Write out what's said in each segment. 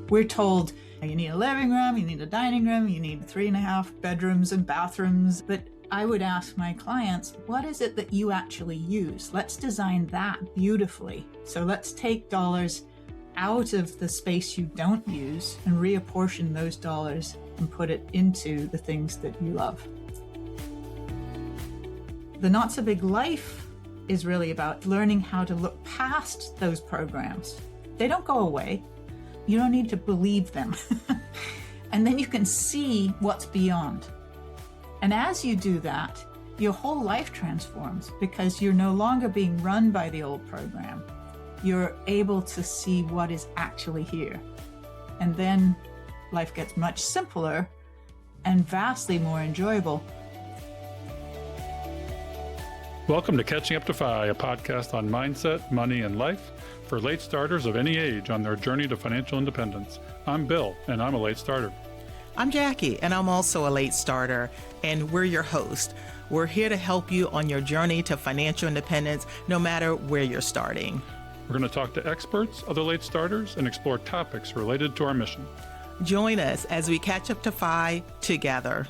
We're told you need a living room, you need a dining room, you need 3.5 bedrooms and bathrooms. But I would ask my clients, what is it that you actually use? Let's design that beautifully. So let's take dollars out of the space you don't use and reapportion those dollars and put it into the things that you love. The Not So Big Life is really about learning how to look past those programs. They don't go away. You don't need to believe them. And then you can see what's beyond. And as you do that, your whole life transforms because you're no longer being run by the old program. You're able to see what is actually here. And then life gets much simpler and vastly more enjoyable. Welcome to Catching Up to Fi, a podcast on mindset, money, and life for late starters of any age on their journey to financial independence. I'm Bill, and I'm a late starter. I'm Jackie, and I'm also a late starter, and we're your host. We're here to help you on your journey to financial independence, no matter where you're starting. We're going to talk to experts, other late starters, and explore topics related to our mission. Join us as we catch up to Fi together.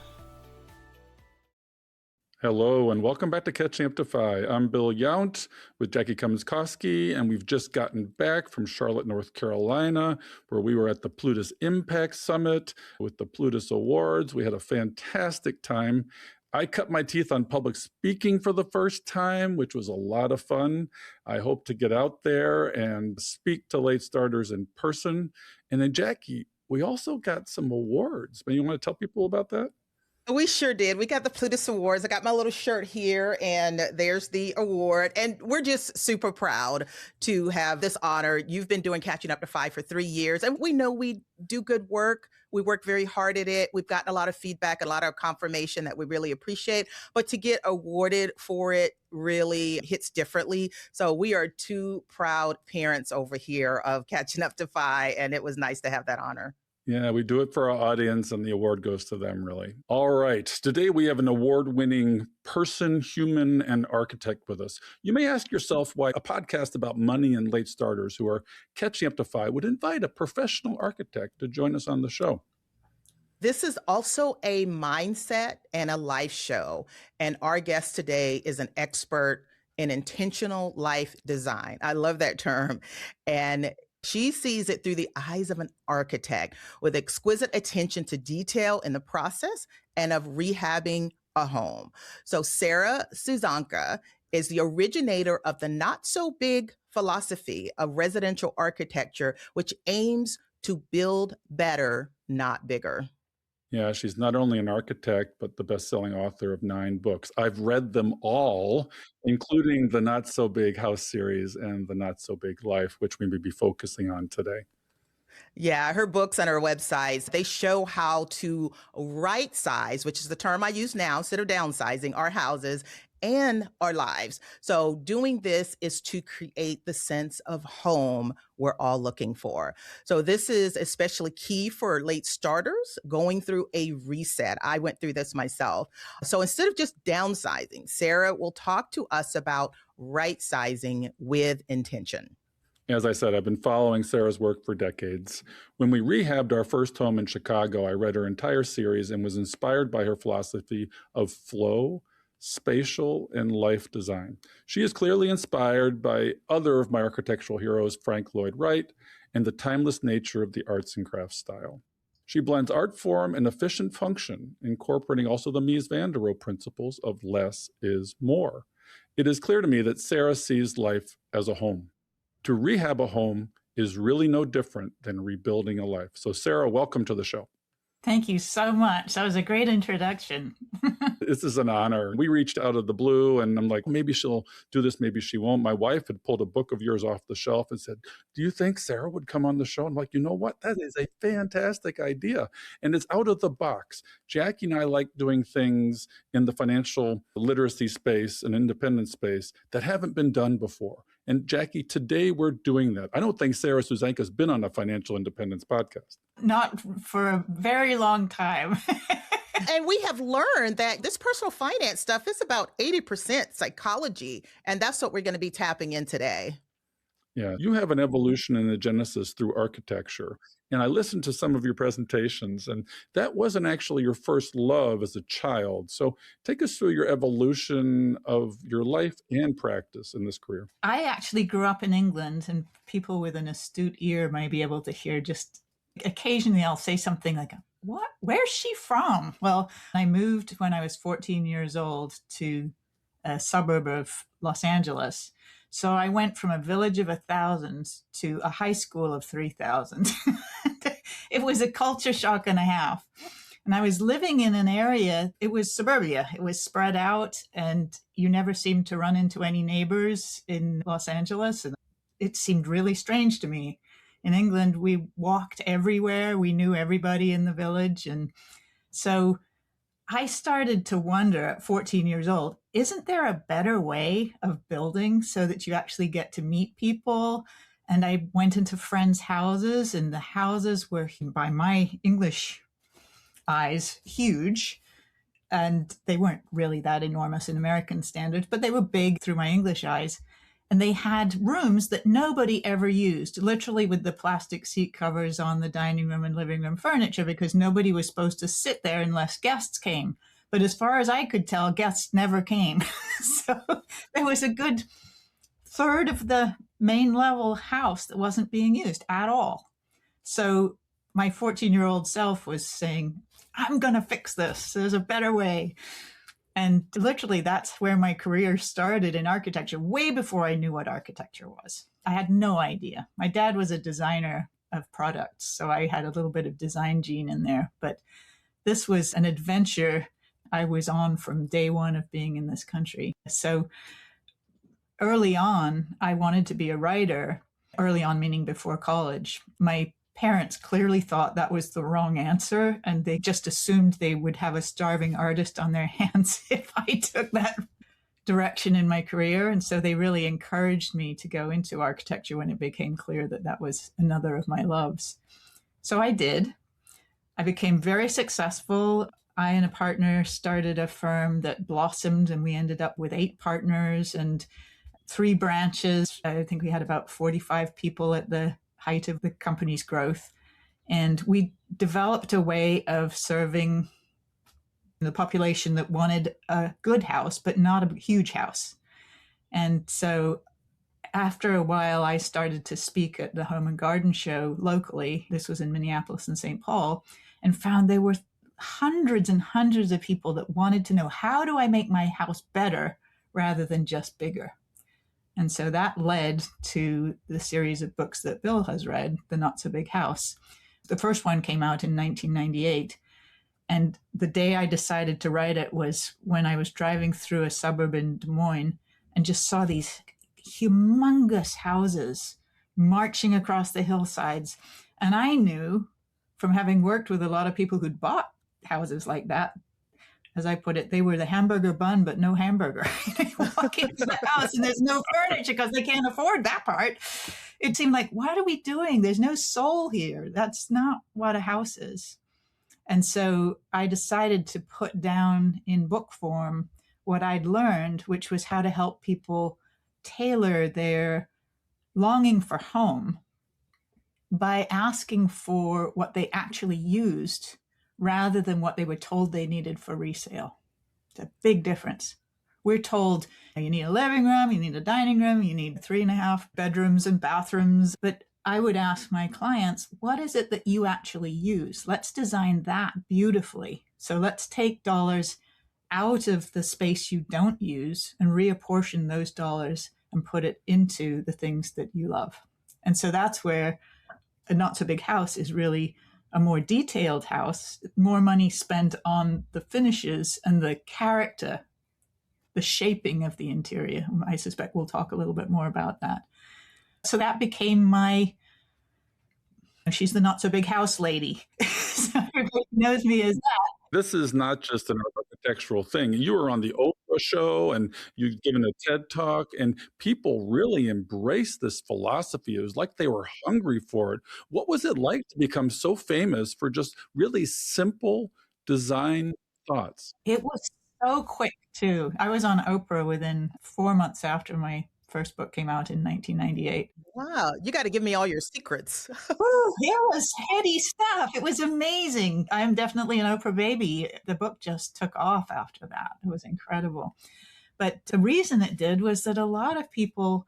Hello, and welcome back to Catching Up to Fi. I'm Bill Yount with Jackie Cummins-Koski, and we've just gotten back from Charlotte, North Carolina, where we were at the Plutus Impact Summit with the Plutus Awards. We had a fantastic time. I cut my teeth on public speaking for the first time, which was a lot of fun. I hope to get out there and speak to late starters in person. And then, Jackie, we also got some awards. You want to tell people about that? We sure did. We got the Plutus Awards. I got my little shirt here, and there's the award. And we're just super proud to have this honor. You've been doing Catching Up to Fi for 3 years, and we know we do good work. We work very hard at it. We've gotten a lot of feedback, a lot of confirmation that we really appreciate. But to get awarded for it really hits differently. So we are two proud parents over here of Catching Up to Fi, and it was nice to have that honor. Yeah, we do it for our audience, and the award goes to them, really. All right. Today, we have an award-winning person, human, and architect with us. You may ask yourself why a podcast about money and late starters who are catching up to Fi would invite a professional architect to join us on the show. This is also a mindset and a life show. And our guest today is an expert in intentional life design. I love that term. And she sees it through the eyes of an architect with exquisite attention to detail in the process and of rehabbing a home. So Sarah Susanka is the originator of the Not So Big philosophy of residential architecture, which aims to build better, not bigger. Yeah, she's not only an architect, but the best-selling author of 9 books. I've read them all, including the Not So Big House series and the Not So Big Life, which we may be focusing on today. Yeah, her books and her websites, they show how to right size, which is the term I use now instead of downsizing, our houses and our lives. So doing this is to create the sense of home we're all looking for. So this is especially key for late starters going through a reset. I went through this myself. So instead of just downsizing, Sarah will talk to us about right sizing with intention. As I said, I've been following Sarah's work for decades. When we rehabbed our first home in Chicago, I read her entire series and was inspired by her philosophy of flow, spatial, and life design. She is clearly inspired by other of my architectural heroes, Frank Lloyd Wright, and the timeless nature of the arts and crafts style. She blends art form and efficient function, incorporating also the Mies van der Rohe principles of less is more. It is clear to me that Sarah sees life as a home. To rehab a home is really no different than rebuilding a life. So Sarah, welcome to the show. Thank you so much. That was a great introduction. This is an honor. We reached out of the blue, and I'm like, maybe she'll do this, maybe she won't. My wife had pulled a book of yours off the shelf and said, do you think Sarah would come on the show? I'm like, you know what? That is a fantastic idea. And it's out of the box. Jackie and I like doing things in the financial literacy space and independent space that haven't been done before. And Jackie, today we're doing that. I don't think Sarah Susanka has been on a financial independence podcast. Not for a very long time. And we have learned that this personal finance stuff is about 80% psychology. And that's what we're going to be tapping in today. Yeah, you have an evolution and a genesis through architecture. And I listened to some of your presentations, and that wasn't actually your first love as a child. So take us through your evolution of your life and practice in this career. I actually grew up in England, and people with an astute ear might be able to hear just occasionally I'll say something like, "What? Where's she from?" Well, I moved when I was 14 years old to a suburb of Los Angeles. So I went from a village of 1,000 to a high school of 3,000. It was a culture shock and a half. And I was living in an area, it was suburbia. It was spread out, and you never seemed to run into any neighbors in Los Angeles. And it seemed really strange to me. In England, we walked everywhere. We knew everybody in the village. And so I started to wonder at 14 years old, isn't there a better way of building so that you actually get to meet people? And I went into friends' houses, and the houses were, by my English eyes, huge. And they weren't really that enormous in American standards, but they were big through my English eyes. And they had rooms that nobody ever used, literally with the plastic seat covers on the dining room and living room furniture, because nobody was supposed to sit there unless guests came. But as far as I could tell, guests never came. So there was a good third of the main level house that wasn't being used at all. So my 14-year-old self was saying, I'm going to fix this. There's a better way. And literally, that's where my career started in architecture, way before I knew what architecture was. I had no idea. My dad was a designer of products, so I had a little bit of design gene in there. But this was an adventure I was on from day one of being in this country. So early on, I wanted to be a writer, early on meaning before college. My parents clearly thought that was the wrong answer, and they just assumed they would have a starving artist on their hands if I took that direction in my career. And so they really encouraged me to go into architecture when it became clear that that was another of my loves. So I did. I became very successful. I and a partner started a firm that blossomed, and we ended up with 8 partners and 3 branches. I think we had about 45 people at the height of the company's growth. And we developed a way of serving the population that wanted a good house, but not a huge house. And so after a while, I started to speak at the Home and Garden Show locally. This was in Minneapolis and St. Paul, and found there were hundreds and hundreds of people that wanted to know, how do I make my house better rather than just bigger? And so that led to the series of books that Bill has read, The Not So Big House. The first one came out in 1998. And the day I decided to write it was when I was driving through a suburb in Des Moines and just saw these humongous houses marching across the hillsides. And I knew from having worked with a lot of people who'd bought houses like that, as I put it, they were the hamburger bun, but no hamburger. You walk into the house and there's no furniture because they can't afford that part. It seemed like, what are we doing? There's no soul here. That's not what a house is. And so I decided to put down in book form what I'd learned, which was how to help people tailor their longing for home by asking for what they actually used rather than what they were told they needed for resale. It's a big difference. We're told you need a living room, you need a dining room, you need 3.5 bedrooms and bathrooms. But I would ask my clients, what is it that you actually use? Let's design that beautifully. So let's take dollars out of the space you don't use and reapportion those dollars and put it into the things that you love. And so that's where a Not So Big House is really a more detailed house, more money spent on the finishes and the character, the shaping of the interior. I suspect we'll talk a little bit more about that. So that became she's the Not So Big House lady. So everybody knows me as that. This is not just an architectural thing. You were on the Oprah show and you've given a TED talk, and people really embraced this philosophy. It was like they were hungry for it. What was it like to become so famous for just really simple design thoughts? It was so quick, too. I was on Oprah within 4 months after my First book came out in 1998. Wow, you got to give me all your secrets. Woo, it was heady stuff. It was amazing. I'm definitely an Oprah baby. The book just took off after that. It was incredible. But the reason it did was that a lot of people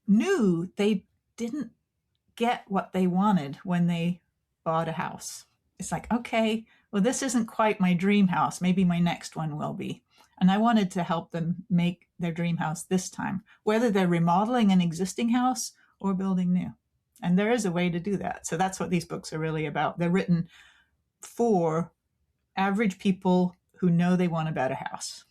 knew they didn't get what they wanted when they bought a house. It's like, okay, well, this isn't quite my dream house. Maybe my next one will be. And I wanted to help them make their dream house this time, whether they're remodeling an existing house or building new. And there is a way to do that. So that's what these books are really about. They're written for average people who know they want a better house.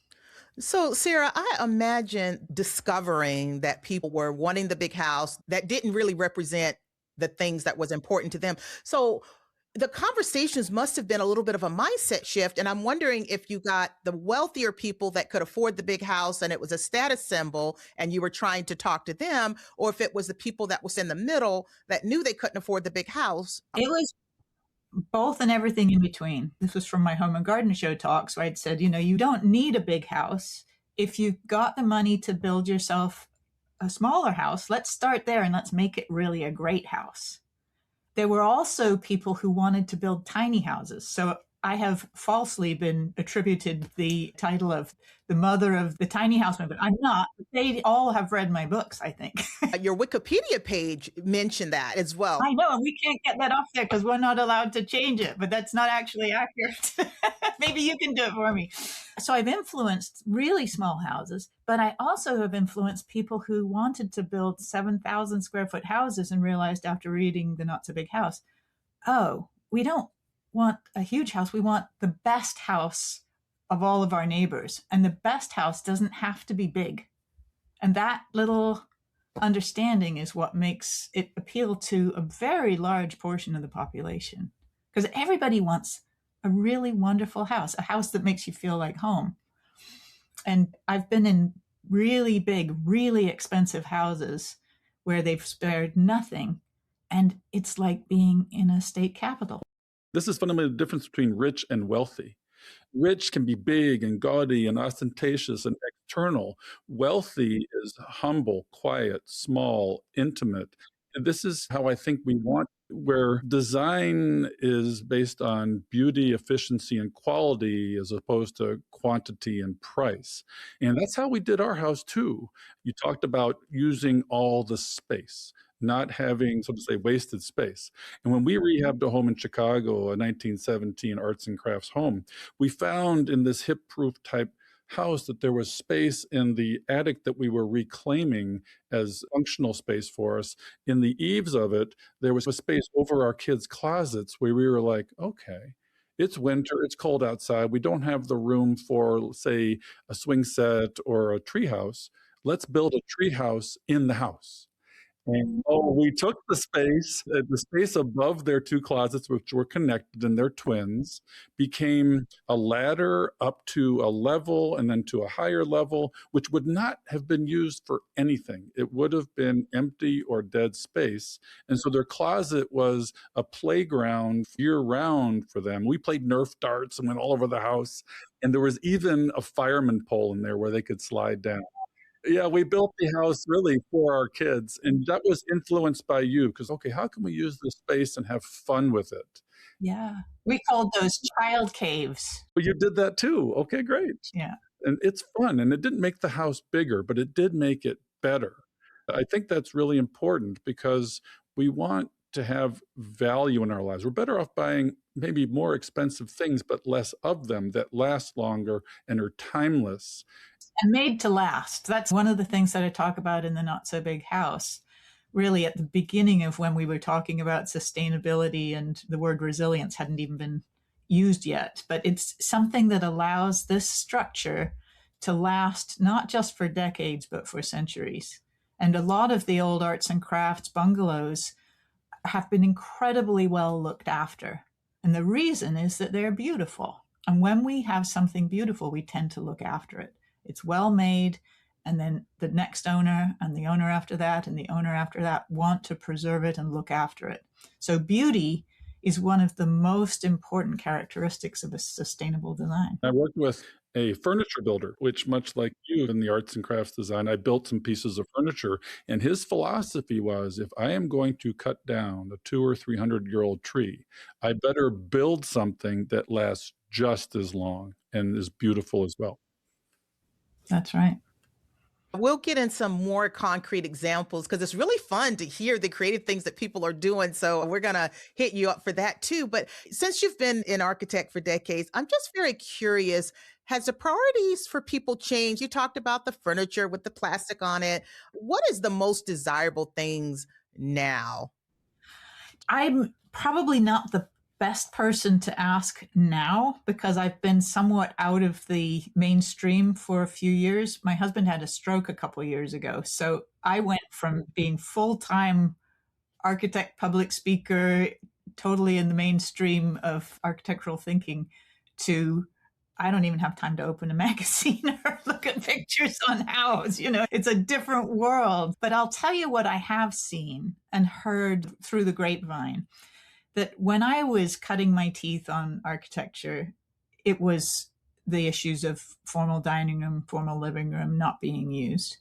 So, Sarah, I imagine discovering that people were wanting the big house that didn't really represent the things that was important to them. So the conversations must have been a little bit of a mindset shift. And I'm wondering if you got the wealthier people that could afford the big house and it was a status symbol and you were trying to talk to them, or if it was the people that was in the middle that knew they couldn't afford the big house. It was both and everything in between. This was from my home and garden show talks where I'd said, you don't need a big house. If you've got the money to build yourself a smaller house, let's start there and let's make it really a great house. There were also people who wanted to build tiny houses. So I have falsely been attributed the title of the mother of the tiny house movement. I'm not. They all have read my books, I think. Your Wikipedia page mentioned that as well. I know, and we can't get that off there because we're not allowed to change it, but that's not actually accurate. Maybe you can do it for me. So I've influenced really small houses, but I also have influenced people who wanted to build 7,000 square foot houses and realized after reading The Not So Big House, oh, we don't want a huge house. We want the best house of all of our neighbors. And the best house doesn't have to be big. And that little understanding is what makes it appeal to a very large portion of the population. Because everybody wants a really wonderful house, a house that makes you feel like home. And I've been in really big, really expensive houses where they've spared nothing. And it's like being in a state capital. This is fundamentally the difference between rich and wealthy. Rich can be big and gaudy and ostentatious and external. Wealthy is humble, quiet, small, intimate. And this is how I think we want, where design is based on beauty, efficiency, and quality as opposed to quantity and price. And that's how we did our house too. You talked about using all the space, not having, so to say, wasted space. And when we rehabbed a home in Chicago, a 1917 arts and crafts home, we found in this hip-proof type house that there was space in the attic that we were reclaiming as functional space for us. In the eaves of it, there was a space over our kids' closets where we were like, okay, it's winter, it's cold outside. We don't have the room for, say, a swing set or a treehouse. Let's build a treehouse in the house. And we took the space above their two closets, which were connected and they're twins, became a ladder up to a level and then to a higher level, which would not have been used for anything. It would have been empty or dead space. And so their closet was a playground year round for them. We played Nerf darts and went all over the house. And there was even a fireman pole in there where they could slide down. Yeah, we built the house really for our kids. And that was influenced by you because, okay, how can we use this space and have fun with it? Yeah. We called those child caves. Well, you did that too. Okay, great. Yeah. And it's fun. And it didn't make the house bigger, but it did make it better. I think that's really important because we want to have value in our lives. We're better off buying maybe more expensive things, but less of them that last longer and are timeless. And made to last. That's one of the things that I talk about in the Not So Big House. Really at the beginning of when we were talking about sustainability and the word resilience hadn't even been used yet, but it's something that allows this structure to last not just for decades, but for centuries. And a lot of the old arts and crafts bungalows have been incredibly well looked after. And the reason is that they're beautiful. And when we have something beautiful, we tend to look after it. It's well made, and then the next owner and the owner after that and the owner after that want to preserve it and look after it. So beauty is one of the most important characteristics of a sustainable design. I worked with a furniture builder, which much like you in the arts and crafts design, I built some pieces of furniture. And his philosophy was, if I am going to cut down a 200 or 300-year-old tree, I better build something that lasts just as long and is beautiful as well. That's right. We'll get in some more concrete examples because it's really fun to hear the creative things that people are doing. So we're going to hit you up for that too. But since you've been an architect for decades, I'm just very curious. Has the priorities for people changed? You talked about the furniture with the plastic on it. What is the most desirable things now? I'm probably not the best person to ask now because I've been somewhat out of the mainstream for a few years. My husband had a stroke a couple of years ago. So I went from being full-time architect, public speaker, totally in the mainstream of architectural thinking to I don't even have time to open a magazine or look at pictures on house. It's a different world. But I'll tell you what I have seen and heard through the grapevine, that when I was cutting my teeth on architecture, it was the issues of formal dining room, formal living room not being used.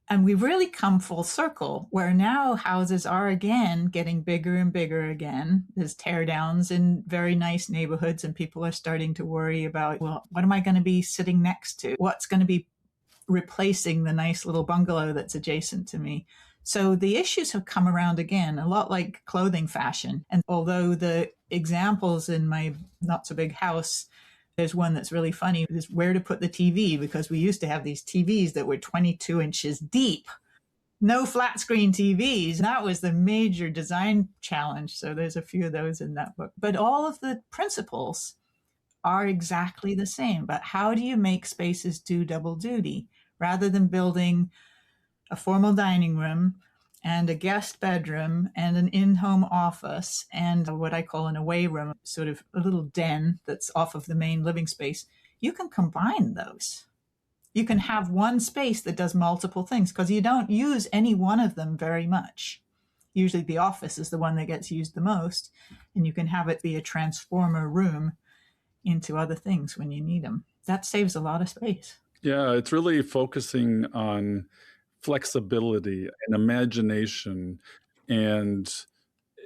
And we've really come full circle where now houses are again getting bigger and bigger again. There's tear downs in very nice neighborhoods, and people are starting to worry about, well, what am I going to be sitting next to? What's going to be replacing the nice little bungalow that's adjacent to me? So the issues have come around again, a lot like clothing fashion. And although the examples in my Not So Big house, there's one that's really funny, is where to put the TV, because we used to have these TVs that were 22 inches deep. No flat screen TVs. That was the major design challenge. So there's a few of those in that book. But all of the principles are exactly the same. But how do you make spaces do double duty? Rather than building a formal dining room and a guest bedroom and an in-home office and what I call an away room, sort of a little den that's off of the main living space, you can combine those. You can have one space that does multiple things because you don't use any one of them very much. Usually the office is the one that gets used the most, and you can have it be a transformer room into other things when you need them. That saves a lot of space. Yeah, it's really focusing on flexibility and imagination and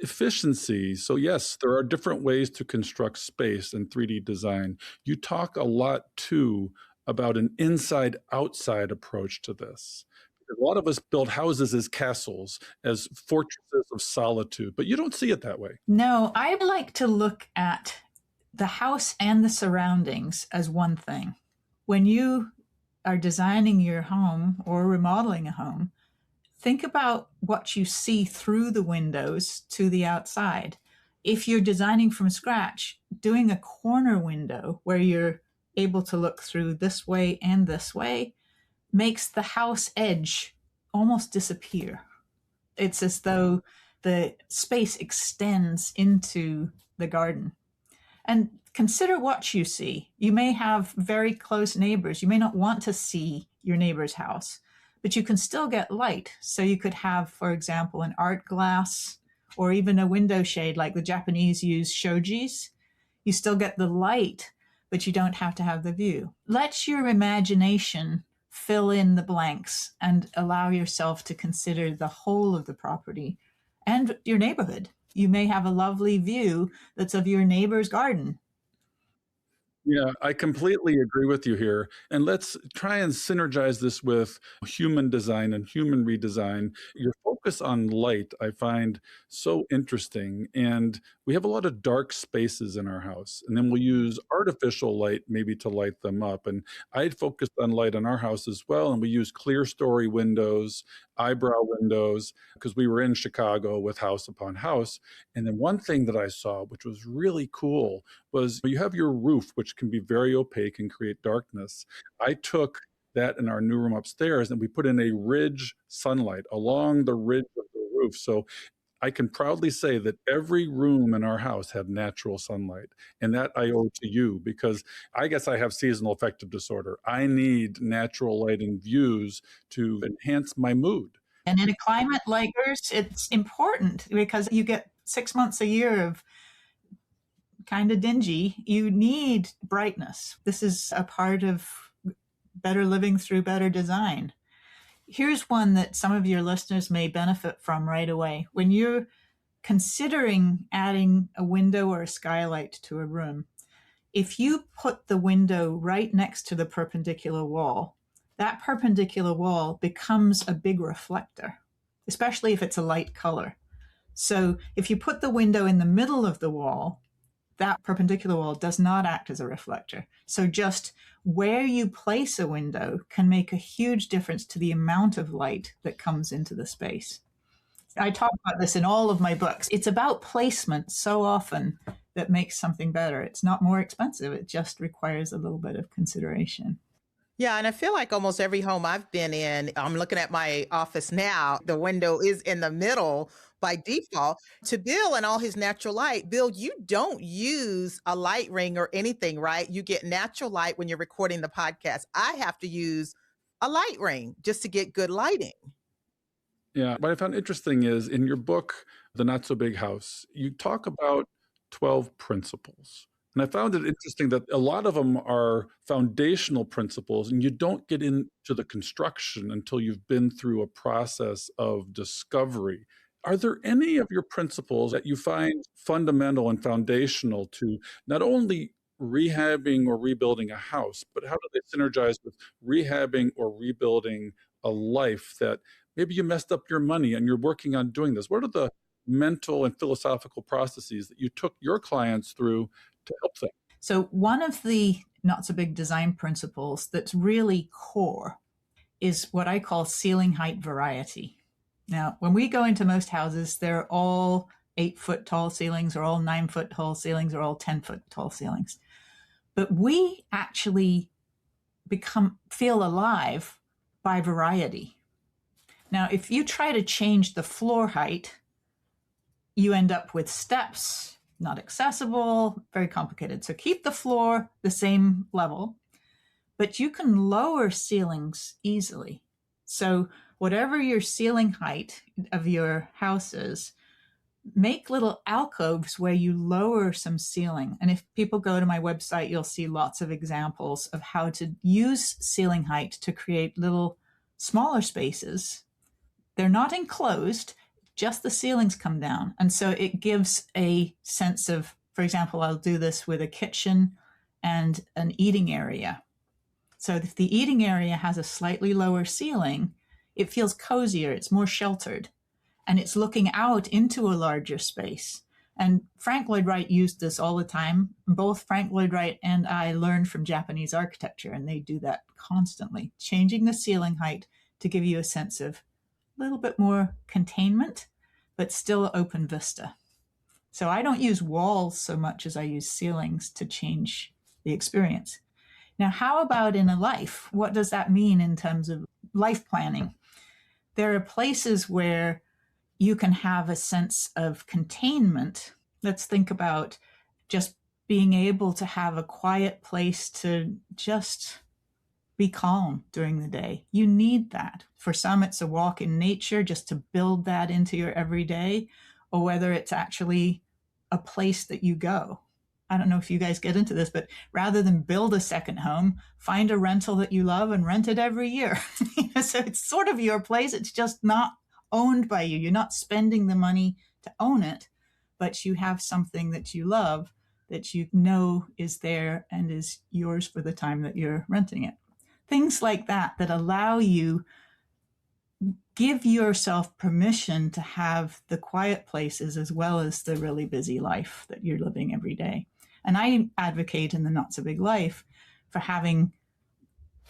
efficiency. So yes, there are different ways to construct space in 3D design. You talk a lot too about an inside-outside approach to this. A lot of us build houses as castles, as fortresses of solitude, but you don't see it that way. No, I like to look at the house and the surroundings as one thing. When you are designing your home or remodeling a home, think about what you see through the windows to the outside. If you're designing from scratch, doing a corner window where you're able to look through this way and this way makes the house edge almost disappear. It's as though the space extends into the garden. And consider what you see. You may have very close neighbors. You may not want to see your neighbor's house, but you can still get light. So you could have, for example, an art glass or even a window shade like the Japanese use shojis. You still get the light, but you don't have to have the view. Let your imagination fill in the blanks and allow yourself to consider the whole of the property and your neighborhood. You may have a lovely view that's of your neighbor's garden. Yeah, I completely agree with you here. And let's try and synergize this with human design and human redesign. Your focus on light, I find so interesting. And we have a lot of dark spaces in our house, and then we'll use artificial light maybe to light them up. And I focused on light in our house as well. And we use clear story windows, eyebrow windows, because we were in Chicago with house upon house. And then one thing that I saw, which was really cool, was you have your roof, which can be very opaque and create darkness. I took that in our new room upstairs and we put in a ridge sunlight along the ridge of the roof. So I can proudly say that every room in our house had natural sunlight. And that I owe to you, because I guess I have seasonal affective disorder. I need natural light and views to enhance my mood. And in a climate like ours, it's important because you get 6 months a year of kind of dingy, you need brightness. This is a part of better living through better design. Here's one that some of your listeners may benefit from right away. When you're considering adding a window or a skylight to a room, if you put the window right next to the perpendicular wall, that perpendicular wall becomes a big reflector, especially if it's a light color. So if you put the window in the middle of the wall, that perpendicular wall does not act as a reflector. So just where you place a window can make a huge difference to the amount of light that comes into the space. I talk about this in all of my books. It's about placement so often that makes something better. It's not more expensive. It just requires a little bit of consideration. Yeah, and I feel like almost every home I've been in, I'm looking at my office now, the window is in the middle by default. To Bill and all his natural light, Bill, you don't use a light ring or anything, right? You get natural light when you're recording the podcast. I have to use a light ring just to get good lighting. Yeah. What I found interesting is in your book, The Not So Big House, you talk about 12 principles. And I found it interesting that a lot of them are foundational principles, and you don't get into the construction until you've been through a process of discovery. Are there any of your principles that you find fundamental and foundational to not only rehabbing or rebuilding a house, but how do they synergize with rehabbing or rebuilding a life that maybe you messed up your money and you're working on doing this? What are the mental and philosophical processes that you took your clients through to help them? So one of the not so big design principles that's really core is what I call ceiling height variety. Now, when we go into most houses, they're all 8-foot tall ceilings, or all 9-foot tall ceilings, or all 10-foot tall ceilings. But we actually feel alive by variety. Now, if you try to change the floor height, you end up with steps, not accessible, very complicated. So keep the floor the same level, but you can lower ceilings easily. So whatever your ceiling height of your house is, make little alcoves where you lower some ceiling. And if people go to my website, you'll see lots of examples of how to use ceiling height to create little smaller spaces. They're not enclosed, just the ceilings come down. And so it gives a sense of, for example, I'll do this with a kitchen and an eating area. So if the eating area has a slightly lower ceiling, it feels cozier, it's more sheltered, and it's looking out into a larger space. And Frank Lloyd Wright used this all the time. Both Frank Lloyd Wright and I learned from Japanese architecture, and they do that constantly, changing the ceiling height to give you a sense of a little bit more containment, but still open vista. So I don't use walls so much as I use ceilings to change the experience. Now, how about in a life? What does that mean in terms of life planning? There are places where you can have a sense of containment. Let's think about just being able to have a quiet place to just be calm during the day. You need that. For some, it's a walk in nature just to build that into your everyday, or whether it's actually a place that you go. I don't know if you guys get into this, but rather than build a second home, find a rental that you love and rent it every year. So it's sort of your place. It's just not owned by you. You're not spending the money to own it, but you have something that you love that you know is there and is yours for the time that you're renting it. Things like that allow you, give yourself permission to have the quiet places as well as the really busy life that you're living every day. And I advocate in the Not So Big Life for having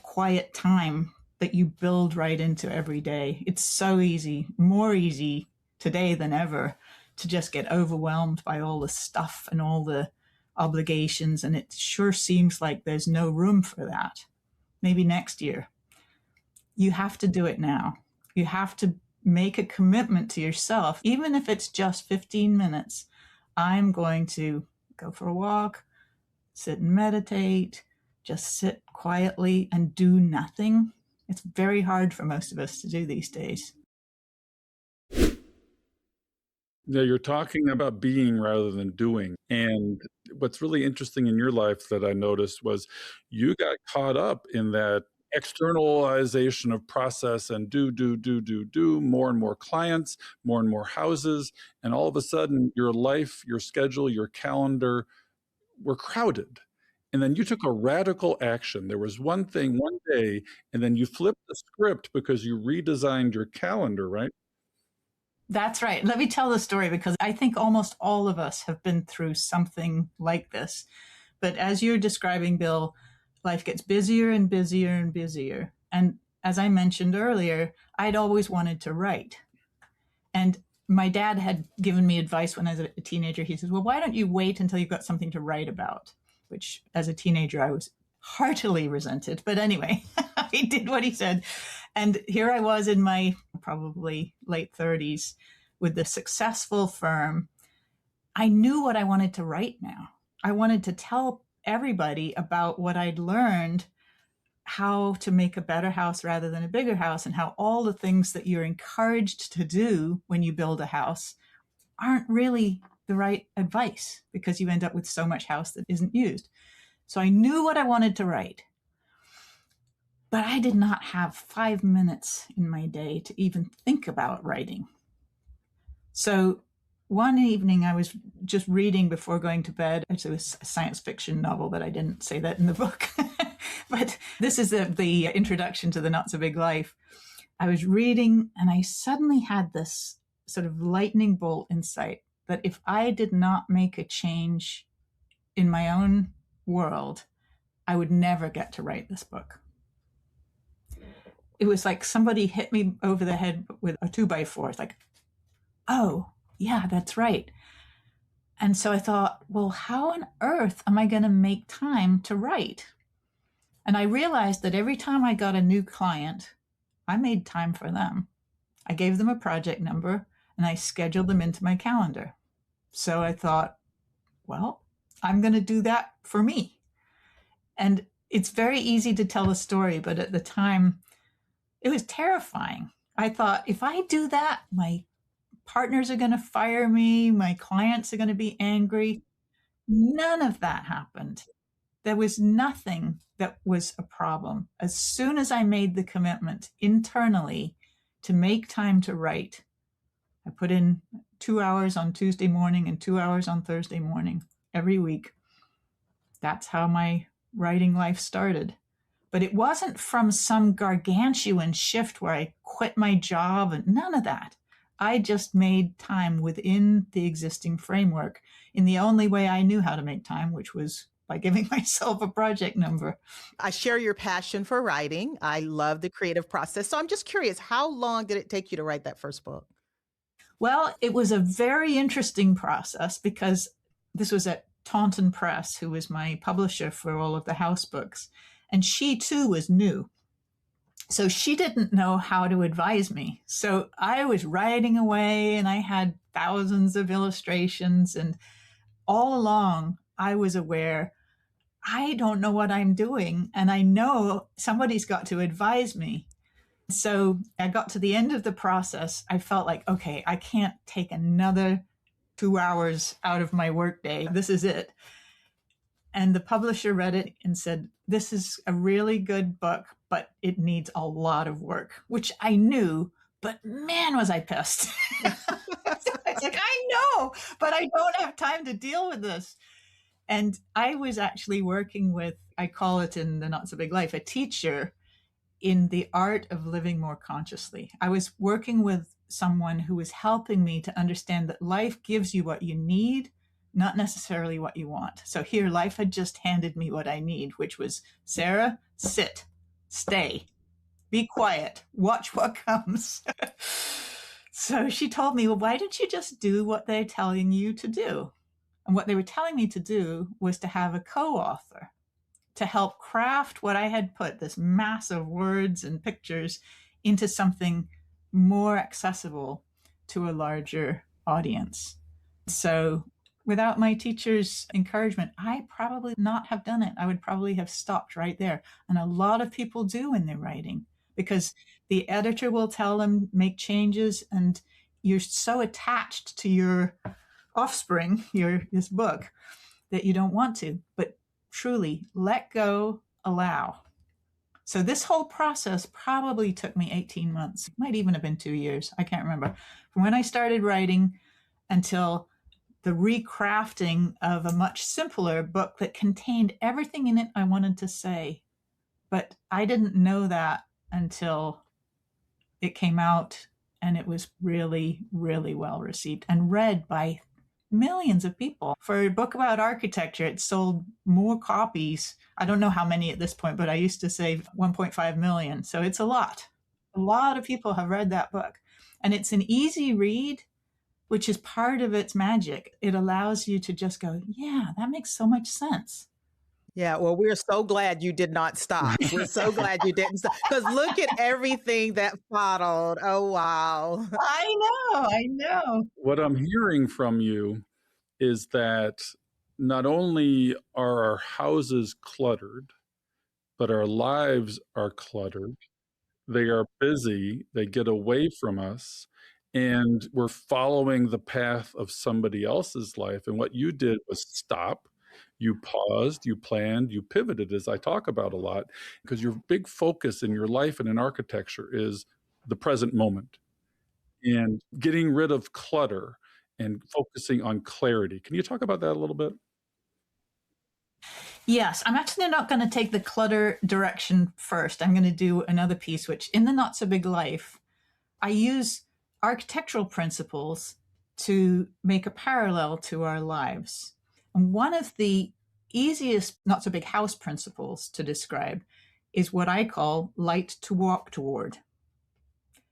quiet time that you build right into every day. It's so easy, more easy today than ever, to just get overwhelmed by all the stuff and all the obligations. And it sure seems like there's no room for that. Maybe next year. You have to do it now. You have to make a commitment to yourself, even if it's just 15 minutes. I'm going to go for a walk, sit and meditate, just sit quietly and do nothing. It's very hard for most of us to do these days. Yeah, you're talking about being rather than doing. And what's really interesting in your life that I noticed was you got caught up in that externalization of process and do, more and more clients, more and more houses. And all of a sudden, your life, your schedule, your calendar were crowded. And then you took a radical action. There was one thing one day, and then you flipped the script because you redesigned your calendar, right? That's right. Let me tell the story because I think almost all of us have been through something like this. But as you're describing, Bill, life gets busier and busier and busier. And as I mentioned earlier, I'd always wanted to write. And my dad had given me advice when I was a teenager. He says, well, why don't you wait until you've got something to write about? Which as a teenager, I was heartily resented. But anyway, he did what he said. And here I was in my probably late 30s with the successful firm. I knew what I wanted to write now. I wanted to tell everybody about what I'd learned, how to make a better house rather than a bigger house, and how all the things that you're encouraged to do when you build a house aren't really the right advice because you end up with so much house that isn't used. So I knew what I wanted to write, but I did not have 5 minutes in my day to even think about writing. So one evening I was just reading before going to bed. It was a science fiction novel, but I didn't say that in the book. But this is the introduction to the Not So Big Life. I was reading and I suddenly had this sort of lightning bolt insight that if I did not make a change in my own world, I would never get to write this book. It was like somebody hit me over the head with a 2x4. It's like, oh, yeah, that's right. And so I thought, well, how on earth am I going to make time to write? And I realized that every time I got a new client, I made time for them. I gave them a project number and I scheduled them into my calendar. So I thought, well, I'm going to do that for me. And it's very easy to tell a story, but at the time, it was terrifying. I thought, if I do that, my partners are going to fire me, my clients are going to be angry. None of that happened. There was nothing that was a problem. As soon as I made the commitment internally to make time to write, I put in 2 hours on Tuesday morning and 2 hours on Thursday morning every week. That's how my writing life started. But it wasn't from some gargantuan shift where I quit my job and none of that. I just made time within the existing framework in the only way I knew how to make time, which was by giving myself a project number. I share your passion for writing. I love the creative process. So I'm just curious, how long did it take you to write that first book? Well, it was a very interesting process because this was at Taunton Press, who was my publisher for all of the house books. And she too was new. So she didn't know how to advise me. So I was writing away and I had thousands of illustrations. And all along, I was aware, I don't know what I'm doing. And I know somebody's got to advise me. So I got to the end of the process. I felt like, okay, I can't take another 2 hours out of my workday. This is it. And the publisher read it and said, this is a really good book, but it needs a lot of work, which I knew, but man, was I pissed. So I was like, I know, but I don't have time to deal with this. And I was actually working with, I call it in the Not So Big Life, a teacher in the art of living more consciously. I was working with someone who was helping me to understand that life gives you what you need, not necessarily what you want. So here, life had just handed me what I need, which was, Sarah, sit, stay, be quiet, watch what comes. So she told me, well, why don't you just do what they're telling you to do? And what they were telling me to do was to have a co-author to help craft what I had put, this mass of words and pictures, into something more accessible to a larger audience. So without my teacher's encouragement, I probably not have done it. I would probably have stopped right there. And a lot of people do when they're writing, because the editor will tell them, make changes. And you're so attached to your offspring, this book, that you don't want to. But truly, let go, allow. So this whole process probably took me 18 months. It might even have been 2 years. I can't remember. From when I started writing until the recrafting of a much simpler book that contained everything in it I wanted to say. But I didn't know that until it came out, and it was really, really well received and read by millions of people. For a book about architecture, it sold more copies. I don't know how many at this point, but I used to say 1.5 million. So it's a lot. A lot of people have read that book. And it's an easy read, which is part of its magic. It allows you to just go, yeah, that makes so much sense. Yeah, well, we're so glad you did not stop. We're so glad you didn't stop, because look at everything that followed. Oh, wow. I know. What I'm hearing from you is that not only are our houses cluttered, but our lives are cluttered. They are busy, they get away from us, and we're following the path of somebody else's life. And what you did was stop. You paused, you planned, you pivoted, as I talk about a lot, because your big focus in your life and in architecture is the present moment and getting rid of clutter and focusing on clarity. Can you talk about that a little bit? Yes, I'm actually not going to take the clutter direction first. I'm going to do another piece, which in the Not So Big Life, I use architectural principles to make a parallel to our lives. And one of the easiest Not So Big House principles to describe is what I call light to walk toward.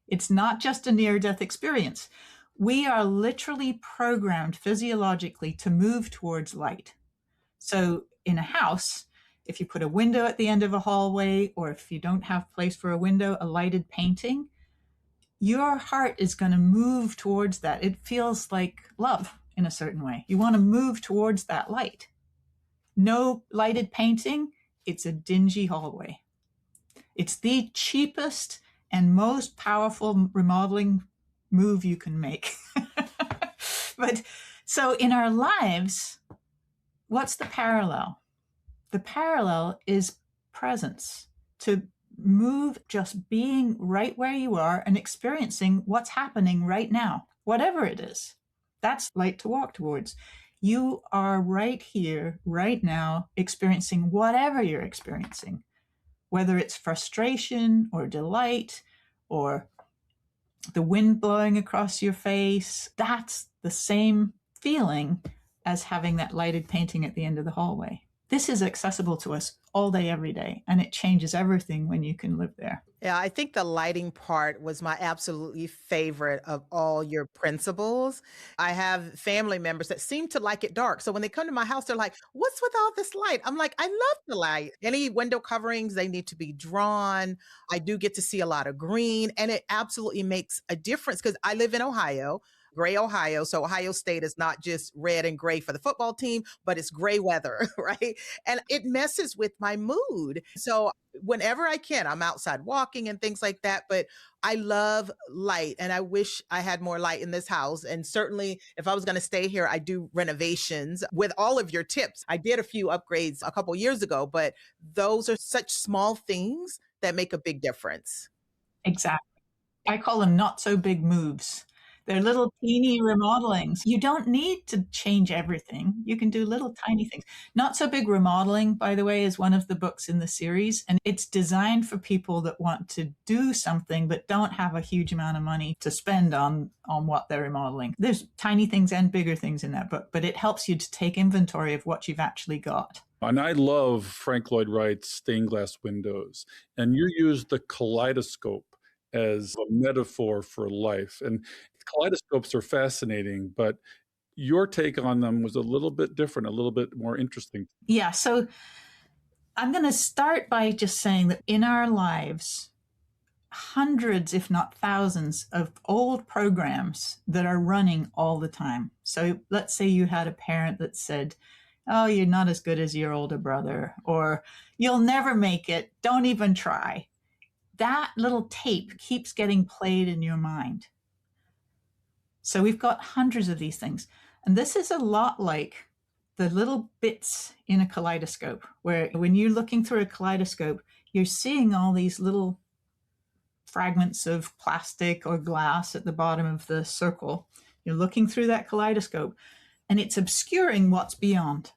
It's not just a near-death experience. We are literally programmed physiologically to move towards light. So in a house, if you put a window at the end of a hallway, or if you don't have place for a window, a lighted painting, your heart is going to move towards that. It feels like love in a certain way. You want to move towards that light. No lighted painting, it's a dingy hallway. It's the cheapest and most powerful remodeling move you can make. But so in our lives, what's the parallel? The parallel is presence, to move just being right where you are and experiencing what's happening right now, whatever it is. That's light to walk towards. You are right here, right now, experiencing whatever you're experiencing, whether it's frustration or delight or the wind blowing across your face. That's the same feeling as having that lighted painting at the end of the hallway. This is accessible to us all day, every day, and it changes everything when you can live there. Yeah, I think the lighting part was my absolutely favorite of all your principles. I have family members that seem to like it dark. So when they come to my house, they're like, what's with all this light? I'm like, I love the light. Any window coverings, they need to be drawn. I do get to see a lot of green, and it absolutely makes a difference because I live in Ohio. Gray Ohio. So Ohio State is not just red and gray for the football team, but it's gray weather, right? And it messes with my mood. So whenever I can, I'm outside walking and things like that. But I love light, and I wish I had more light in this house. And certainly, if I was going to stay here, I do renovations with all of your tips. I did a few upgrades a couple years ago, but those are such small things that make a big difference. Exactly. I call them not so big moves. They're little teeny remodelings. You don't need to change everything. You can do little tiny things. Not So Big Remodeling, by the way, is one of the books in the series, and it's designed for people that want to do something but don't have a huge amount of money to spend on what they're remodeling. There's tiny things and bigger things in that book, but it helps you to take inventory of what you've actually got. And I love Frank Lloyd Wright's stained glass windows. And you use the kaleidoscope as a metaphor for life. And kaleidoscopes are fascinating, but your take on them was a little bit different, a little bit more interesting. Yeah, so I'm going to start by just saying that in our lives, hundreds, if not thousands, of old programs that are running all the time. So let's say you had a parent that said, oh, you're not as good as your older brother, or you'll never make it, don't even try. That little tape keeps getting played in your mind. So we've got hundreds of these things. And this is a lot like the little bits in a kaleidoscope, where when you're looking through a kaleidoscope, you're seeing all these little fragments of plastic or glass at the bottom of the circle. You're looking through that kaleidoscope and it's obscuring what's beyond.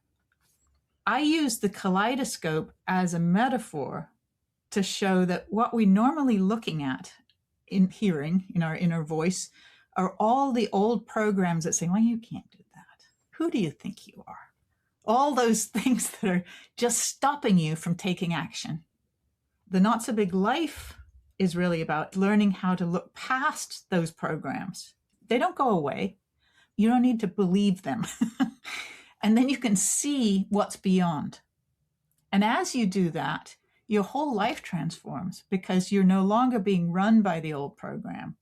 I use the kaleidoscope as a metaphor to show that what we're normally looking at in hearing, in our inner voice, are all the old programs that say, well, you can't do that. Who do you think you are? All those things that are just stopping you from taking action. The Not So Big Life is really about learning how to look past those programs. They don't go away. You don't need to believe them. And then you can see what's beyond. And as you do that, your whole life transforms because you're no longer being run by the old program.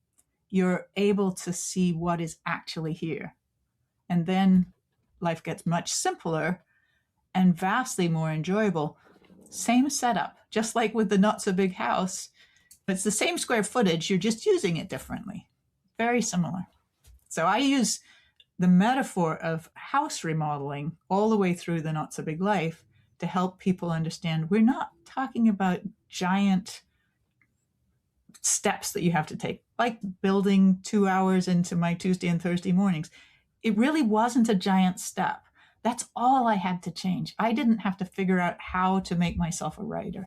You're able to see what is actually here. And then life gets much simpler and vastly more enjoyable. Same setup, just like with the Not So Big house. It's the same square footage, you're just using it differently. Very similar. So I use the metaphor of house remodeling all the way through the Not So Big Life to help people understand we're not talking about giant steps that you have to take, like building 2 hours into my Tuesday and Thursday mornings. It really wasn't a giant step. That's all I had to change. I didn't have to figure out how to make myself a writer.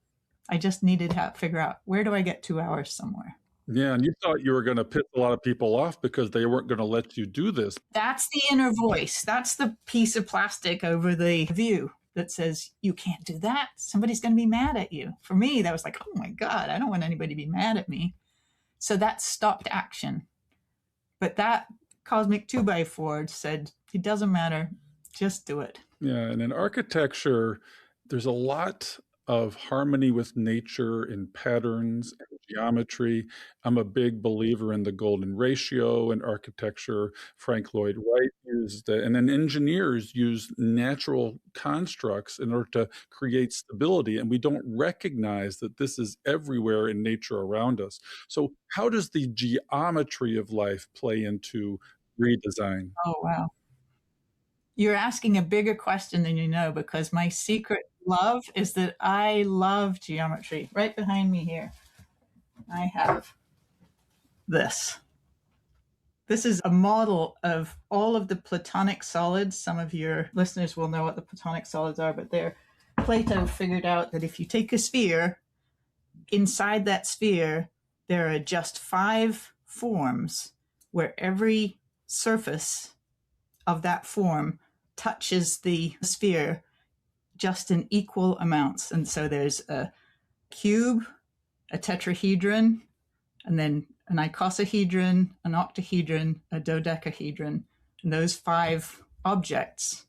I just needed to figure out, where do I get 2 hours somewhere? Yeah, and you thought you were going to piss a lot of people off because they weren't going to let you do this. That's the inner voice. That's the piece of plastic over the view that says, you can't do that. Somebody's going to be mad at you. For me, that was like, oh my God, I don't want anybody to be mad at me. So that stopped action. But that cosmic 2x4 said, it doesn't matter, just do it. Yeah, and in architecture, there's a lot of harmony with nature in patterns and geometry. I'm a big believer in the golden ratio in architecture. Frank Lloyd Wright used that. And then engineers use natural constructs in order to create stability. And we don't recognize that this is everywhere in nature around us. So how does the geometry of life play into redesign? Oh, wow. You're asking a bigger question than you know, because my secret love is that I love geometry. Right behind me here, I have this. This is a model of all of the Platonic solids. Some of your listeners will know what the Platonic solids are, but Plato figured out that if you take a sphere, inside that sphere, there are just 5 forms where every surface of that form touches the sphere just in equal amounts. And so there's a cube, a tetrahedron, and then an icosahedron, an octahedron, a dodecahedron. And those 5 objects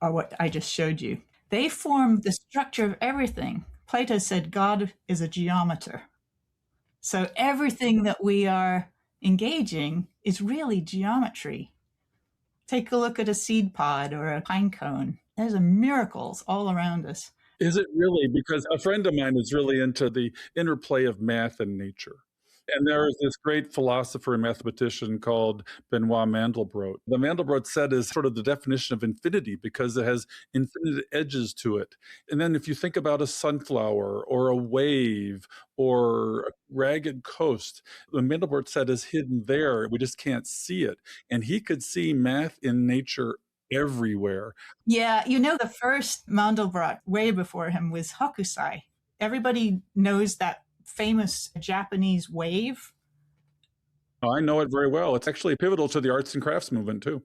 are what I just showed you. They form the structure of everything. Plato said God is a geometer. So everything that we are engaging is really geometry. Take a look at a seed pod or a pine cone. There's miracles all around us. Is it really? Because a friend of mine is really into the interplay of math and nature. And there is this great philosopher and mathematician called Benoit Mandelbrot. The Mandelbrot set is sort of the definition of infinity because it has infinite edges to it. And then if you think about a sunflower or a wave or a ragged coast, the Mandelbrot set is hidden there. We just can't see it. And he could see math in nature everywhere. Yeah, the first Mandelbrot, way before him, was Hokusai. Everybody knows that famous Japanese wave. I know it very well. It's actually pivotal to the arts and crafts movement too.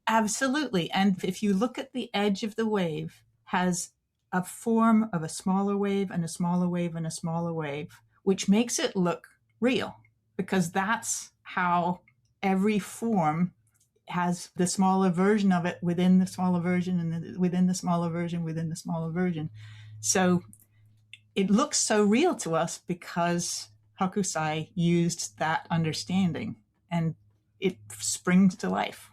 Absolutely. And if you look at the edge of the wave, has a form of a smaller wave and a smaller wave and a smaller wave, which makes it look real, because that's how every form has the smaller version of it within the smaller version and within the smaller version within the smaller version. So it looks so real to us because Hokusai used that understanding, and it springs to life.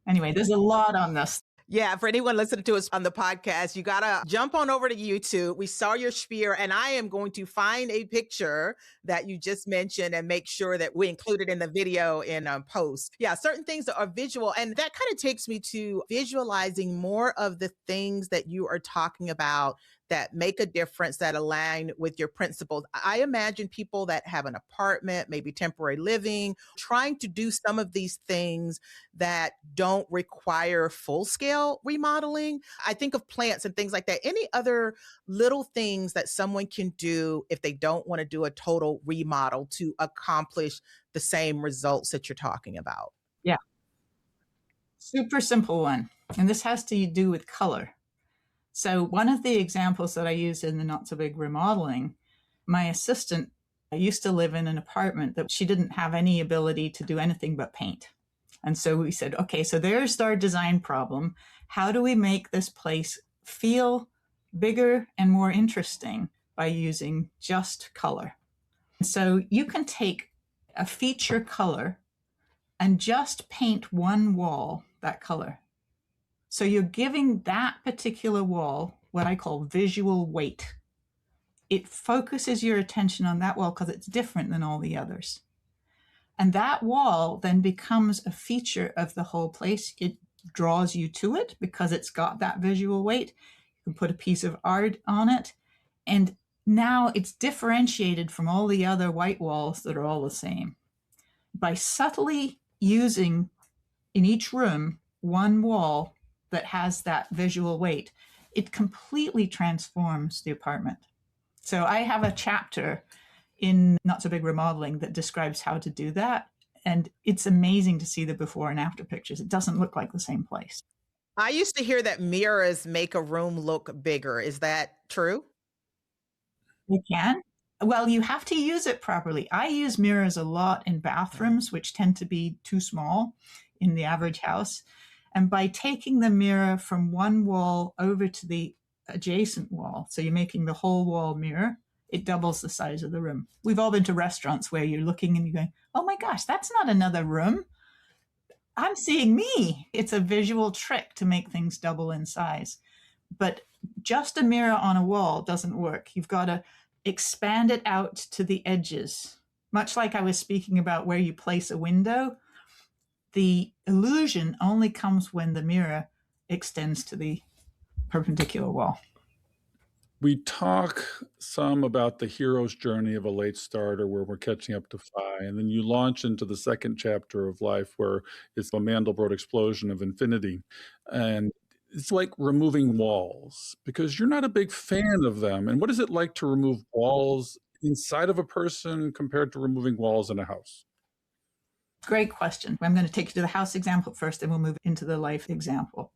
Anyway, there's a lot on this. Yeah, for anyone listening to us on the podcast, you got to jump on over to YouTube. We saw your spiel, and I am going to find a picture that you just mentioned and make sure that we include it in the video in post. Yeah, certain things that are visual. And that kind of takes me to visualizing more of the things that you are talking about that make a difference, that align with your principles. I imagine people that have an apartment, maybe temporary living, trying to do some of these things that don't require full scale remodeling. I think of plants and things like that. Any other little things that someone can do if they don't want to do a total remodel to accomplish the same results that you're talking about? Yeah, super simple one. And this has to do with color. So one of the examples that I use in the Not So Big remodeling, my assistant used to live in an apartment that she didn't have any ability to do anything but paint. And so we said, okay, so there's our design problem. How do we make this place feel bigger and more interesting by using just color? And so you can take a feature color and just paint one wall that color. So you're giving that particular wall what I call visual weight. It focuses your attention on that wall because it's different than all the others. And that wall then becomes a feature of the whole place. It draws you to it because it's got that visual weight. You can put a piece of art on it. And now it's differentiated from all the other white walls that are all the same. By subtly using in each room one wall that has that visual weight, it completely transforms the apartment. So I have a chapter in Not So Big Remodeling that describes how to do that. And it's amazing to see the before and after pictures. It doesn't look like the same place. I used to hear that mirrors make a room look bigger. Is that true? You can. Well, you have to use it properly. I use mirrors a lot in bathrooms, which tend to be too small in the average house. And by taking the mirror from one wall over to the adjacent wall, so you're making the whole wall mirror, it doubles the size of the room. We've all been to restaurants where you're looking and you're going, oh my gosh, that's not another room. I'm seeing me. It's a visual trick to make things double in size. But just a mirror on a wall doesn't work. You've got to expand it out to the edges. Much like I was speaking about where you place a window, the illusion only comes when the mirror extends to the perpendicular wall. We talk some about the hero's journey of a late starter where we're catching up to Phi, and then you launch into the second chapter of life where it's a Mandelbrot explosion of infinity. And it's like removing walls because you're not a big fan of them. And what is it like to remove walls inside of a person compared to removing walls in a house? Great question. I'm going to take you to the house example first, and we'll move into the life example.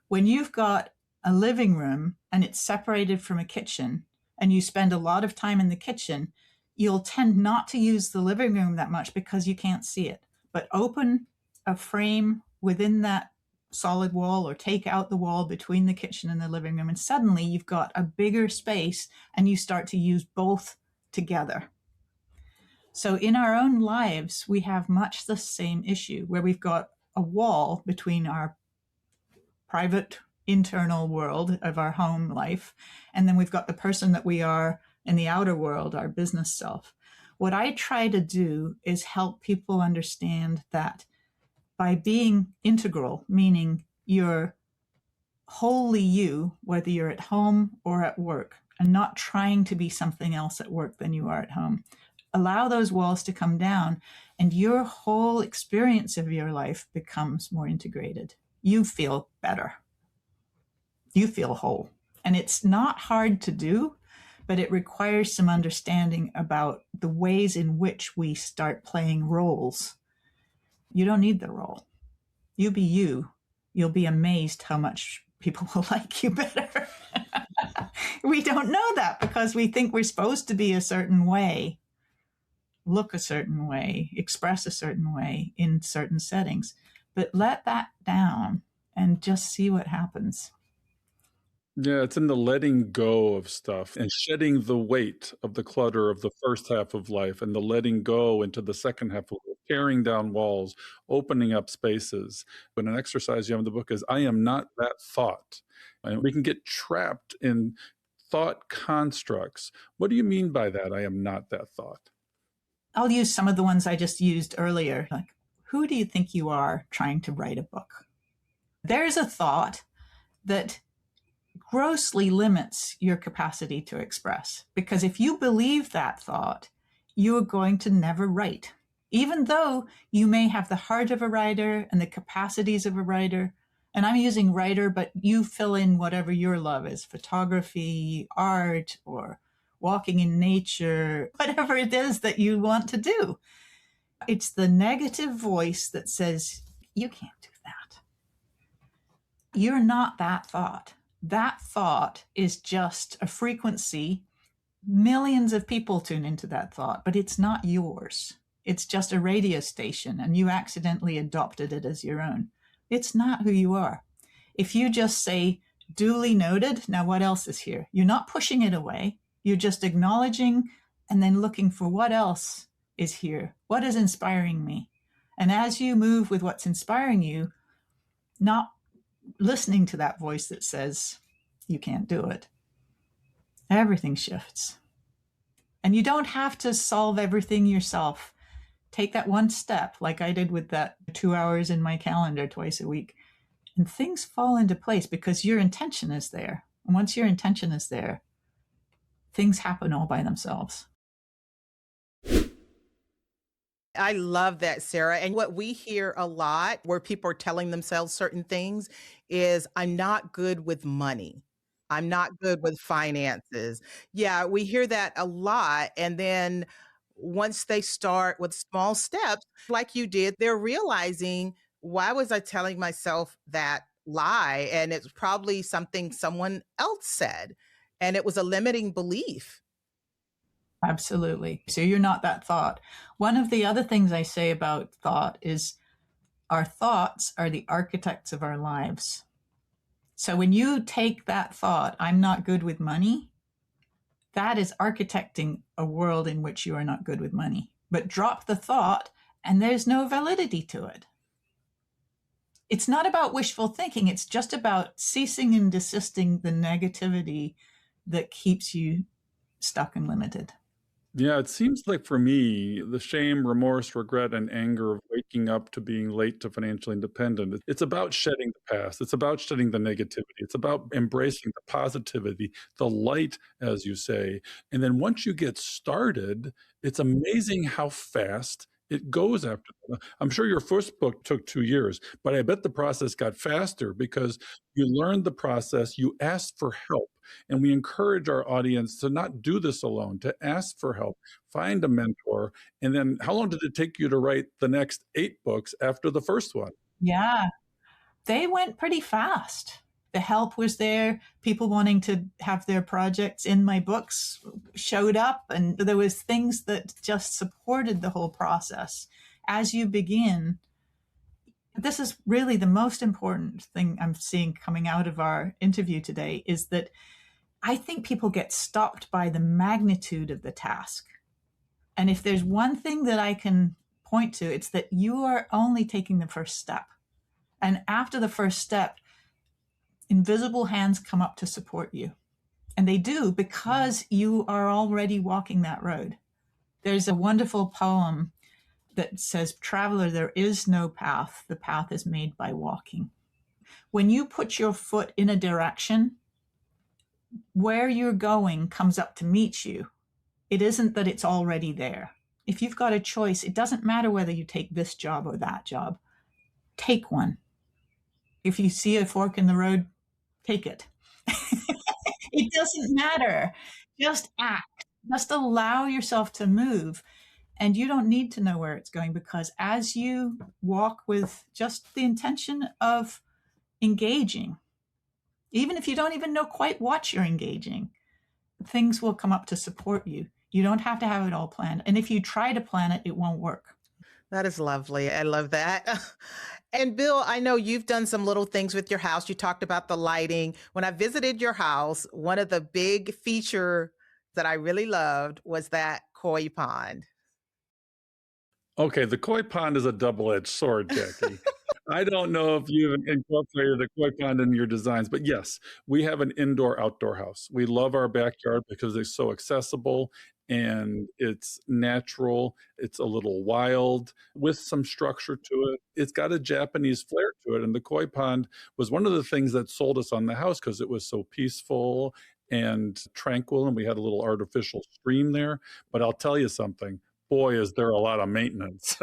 When you've got a living room and it's separated from a kitchen and you spend a lot of time in the kitchen, you'll tend not to use the living room that much because you can't see it. But open a frame within that solid wall or take out the wall between the kitchen and the living room, and suddenly you've got a bigger space and you start to use both together. So in our own lives, we have much the same issue where we've got a wall between our private internal world of our home life, and then we've got the person that we are in the outer world, our business self. What I try to do is help people understand that by being integral, meaning you're wholly you, whether you're at home or at work, and not trying to be something else at work than you are at home, allow those walls to come down and your whole experience of your life becomes more integrated. You feel better. You feel whole. And it's not hard to do, but it requires some understanding about the ways in which we start playing roles. You don't need the role. You be you. You'll be amazed how much people will like you better. We don't know that because we think we're supposed to be a certain way, look a certain way, express a certain way in certain settings. But let that down and just see what happens. Yeah, it's in the letting go of stuff and shedding the weight of the clutter of the first half of life and the letting go into the second half of life, tearing down walls, opening up spaces. But an exercise you have in the book is I am not that thought. And we can get trapped in thought constructs. What do you mean by that? I am not that thought. I'll use some of the ones I just used earlier. Like, who do you think you are trying to write a book? There's a thought that grossly limits your capacity to express. Because if you believe that thought, you are going to never write. Even though you may have the heart of a writer and the capacities of a writer, and I'm using writer, but you fill in whatever your love is, photography, art, or walking in nature, whatever it is that you want to do. It's the negative voice that says, you can't do that. You're not that thought. That thought is just a frequency. Millions of people tune into that thought, but it's not yours. It's just a radio station, and you accidentally adopted it as your own. It's not who you are. If you just say, duly noted, now what else is here? You're not pushing it away. You're just acknowledging and then looking for what else is here. What is inspiring me? And as you move with what's inspiring you, not listening to that voice that says, you can't do it, everything shifts. And you don't have to solve everything yourself. Take that one step, like I did with that 2 hours in my calendar twice a week, and things fall into place because your intention is there. And once your intention is there, things happen all by themselves. I love that, Sarah. And what we hear a lot where people are telling themselves certain things is, I'm not good with money. I'm not good with finances. Yeah, we hear that a lot. And then once they start with small steps, like you did, they're realizing, why was I telling myself that lie? And it's probably something someone else said. And it was a limiting belief. Absolutely. So you're not that thought. One of the other things I say about thought is our thoughts are the architects of our lives. So when you take that thought, I'm not good with money, that is architecting a world in which you are not good with money. But drop the thought and there's no validity to it. It's not about wishful thinking. It's just about ceasing and desisting the negativity that keeps you stuck and limited. Yeah, it seems like for me, the shame, remorse, regret, and anger of waking up to being late to financial independence, it's about shedding the past. It's about shedding the negativity. It's about embracing the positivity, the light, as you say. And then once you get started, it's amazing how fast it goes after that. I'm sure your first book took 2 years, but I bet the process got faster because you learned the process, you asked for help. And we encourage our audience to not do this alone, to ask for help, find a mentor. And then how long did it take you to write the next 8 books after the first one? Yeah, they went pretty fast. The help was there. People wanting to have their projects in my books showed up, and there was things that just supported the whole process. As you begin, this is really the most important thing I'm seeing coming out of our interview today, is that I think people get stopped by the magnitude of the task. And if there's one thing that I can point to, it's that you are only taking the first step. And after the first step, invisible hands come up to support you. And they do because you are already walking that road. There's a wonderful poem that says, "Traveler, there is no path. The path is made by walking." When you put your foot in a direction, where you're going comes up to meet you. It isn't that it's already there. If you've got a choice, it doesn't matter whether you take this job or that job. Take one. If you see a fork in the road, take it. It doesn't matter. Just act. Just allow yourself to move. And you don't need to know where it's going, because as you walk with just the intention of engaging, even if you don't even know quite what you're engaging, things will come up to support you. You don't have to have it all planned. And if you try to plan it, it won't work. That is lovely. I love that. And Bill, I know you've done some little things with your house. You talked about the lighting. When I visited your house, one of the big feature that I really loved was that koi pond. Okay, the koi pond is a double-edged sword, Jackie. I don't know if you've incorporated the koi pond in your designs, but yes, we have an indoor-outdoor house. We love our backyard because it's so accessible and it's natural. It's a little wild with some structure to it. It's got a Japanese flair to it. And the koi pond was one of the things that sold us on the house because it was so peaceful and tranquil, and we had a little artificial stream there. But I'll tell you something, boy, is there a lot of maintenance.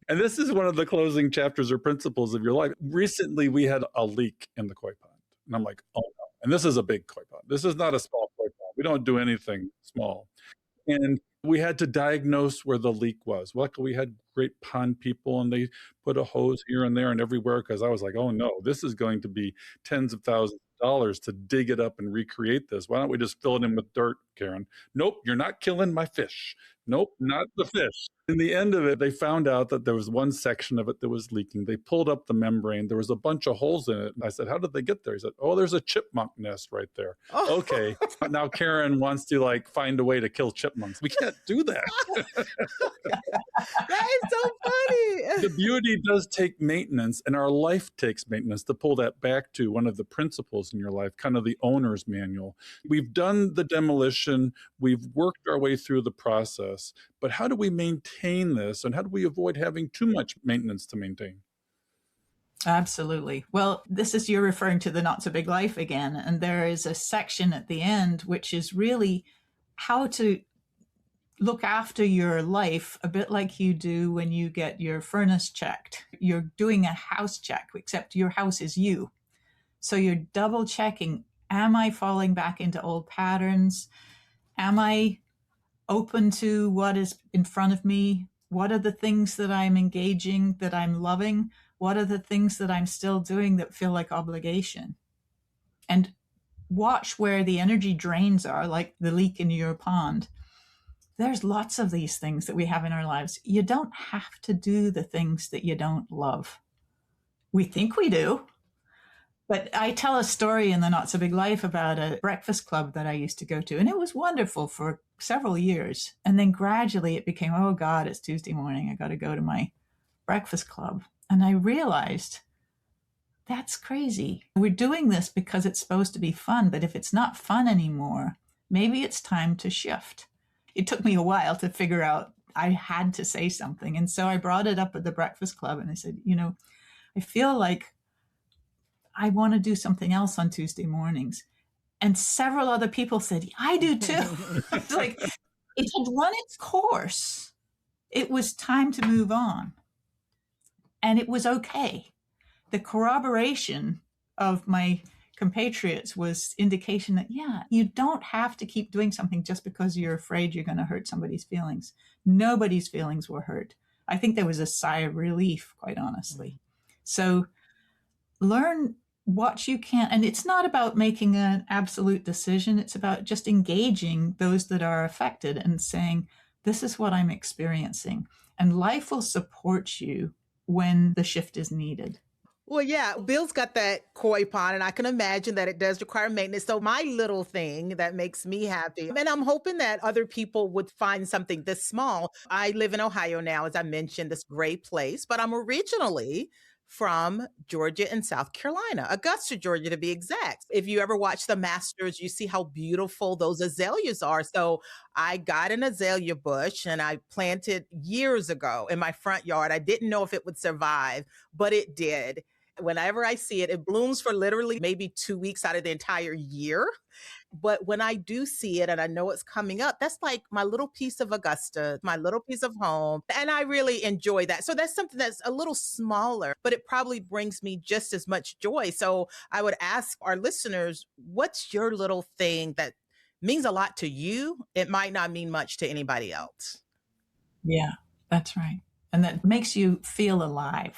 And this is one of the closing chapters or principles of your life. Recently, we had a leak in the koi pond. And I'm like, oh no. And this is a big koi pond. This is not a small koi pond. We don't do anything small. And we had to diagnose where the leak was. Luckily, we had great pond people, and they put a hose here and there and everywhere because I was like, oh no, this is going to be tens of thousands of dollars to dig it up and recreate this. Why don't we just fill it in with dirt, Karen? Nope, you're not killing my fish. Nope, not the fish. In the end of it, they found out that there was one section of it that was leaking. They pulled up the membrane. There was a bunch of holes in it. And I said, how did they get there? He said, oh, there's a chipmunk nest right there. Oh, Okay, now Karen wants to like find a way to kill chipmunks. We can't do that. that is so funny. The beauty does take maintenance, and our life takes maintenance. To pull that back to one of the principles in your life, kind of the owner's manual. We've done the demolition. We've worked our way through the process. But how do we maintain this, and how do we avoid having too much maintenance to maintain? Absolutely. Well, this is, you're referring to the Not So Big Life again. And there is a section at the end, which is really how to look after your life, a bit like you do when you get your furnace checked. You're doing a house check, except your house is you. So you're double checking, am I falling back into old patterns? Am I open to what is in front of me? What are the things that I'm engaging, that I'm loving? What are the things that I'm still doing that feel like obligation? And watch where the energy drains are, like the leak in your pond. There's lots of these things that we have in our lives. You don't have to do the things that you don't love. We think we do. But I tell a story in the Not So Big Life about a breakfast club that I used to go to, and it was wonderful for several years. And then gradually it became, oh God, it's Tuesday morning. I got to go to my breakfast club. And I realized that's crazy. We're doing this because it's supposed to be fun, but if it's not fun anymore, maybe it's time to shift. It took me a while to figure out I had to say something. And so I brought it up at the breakfast club and I said, I feel like I want to do something else on Tuesday mornings. And several other people said, I do too. It's like it had run its course. It was time to move on. And it was okay. The corroboration of my compatriots was indication that, yeah, you don't have to keep doing something just because you're afraid you're going to hurt somebody's feelings. Nobody's feelings were hurt. I think there was a sigh of relief, quite honestly. So learn what you can. And it's not about making an absolute decision. It's about just engaging those that are affected and saying, this is what I'm experiencing. And life will support you when the shift is needed. Well, yeah, Bill's got that koi pond, and I can imagine that it does require maintenance. So my little thing that makes me happy, and I'm hoping that other people would find something this small. I live in Ohio now, as I mentioned, this great place, but I'm originally from Georgia and South Carolina, Augusta, Georgia, to be exact. If you ever watch the Masters, you see how beautiful those azaleas are. So I got an azalea bush and I planted years ago in my front yard. I didn't know if it would survive, but it did. Whenever I see it, it blooms for literally maybe 2 weeks out of the entire year. But when I do see it and I know it's coming up, that's like my little piece of Augusta, my little piece of home. And I really enjoy that. So that's something that's a little smaller, but it probably brings me just as much joy. So I would ask our listeners, what's your little thing that means a lot to you? It might not mean much to anybody else. Yeah, that's right. And that makes you feel alive.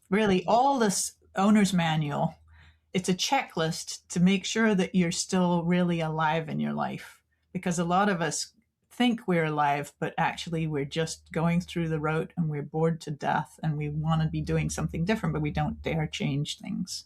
Really, all this owner's manual, it's a checklist to make sure that you're still really alive in your life. Because a lot of us think we're alive, but actually we're just going through the road and we're bored to death and we want to be doing something different, but we don't dare change things.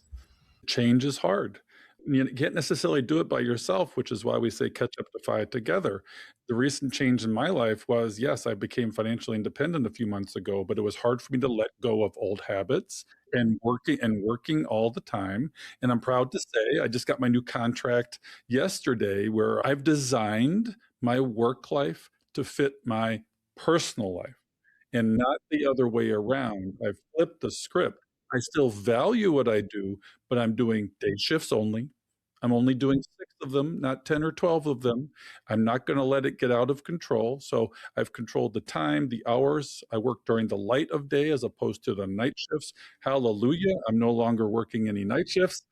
Change is hard. You can't necessarily do it by yourself, which is why we say catch up, defy it together. The recent change in my life was, yes, I became financially independent a few months ago, but it was hard for me to let go of old habits and working all the time. And I'm proud to say I just got my new contract yesterday where I've designed my work life to fit my personal life and not the other way around. I've flipped the script. I still value what I do, but I'm doing day shifts only. I'm only doing 6 of them, not 10 or 12 of them. I'm not gonna let it get out of control, so I've controlled the time, the hours. I work during the light of day as opposed to the night shifts. Hallelujah, I'm no longer working any night shifts,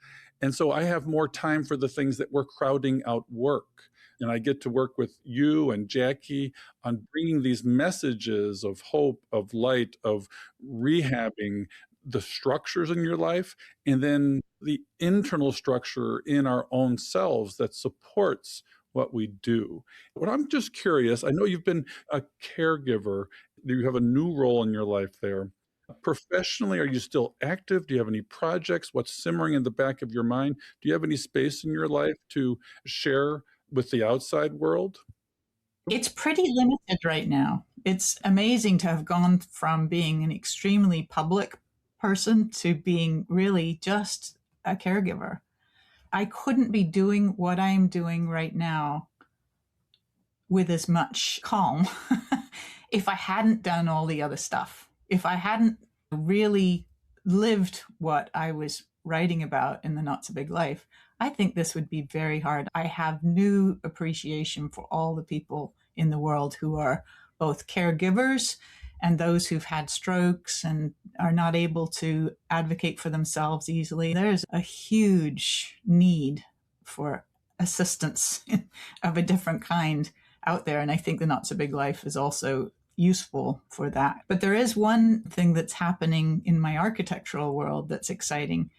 and so I have more time for the things that were crowding out work, and I get to work with you and Jackie on bringing these messages of hope, of light, of rehabbing the structures in your life, and then the internal structure in our own selves that supports what we do. What I'm just curious, I know you've been a caregiver, you have a new role in your life there. Professionally, are you still active? Do you have any projects? What's simmering in the back of your mind? Do you have any space in your life to share with the outside world? It's pretty limited right now. It's amazing to have gone from being an extremely public person to being really just a caregiver. I couldn't be doing what I'm doing right now with as much calm if I hadn't done all the other stuff. If I hadn't really lived what I was writing about in the Not So Big Life, I think this would be very hard. I have new appreciation for all the people in the world who are both caregivers and those who've had strokes and are not able to advocate for themselves easily. There's a huge need for assistance of a different kind out there. And I think the Not So Big Life is also useful for that. But there is one thing that's happening in my architectural world that's exciting.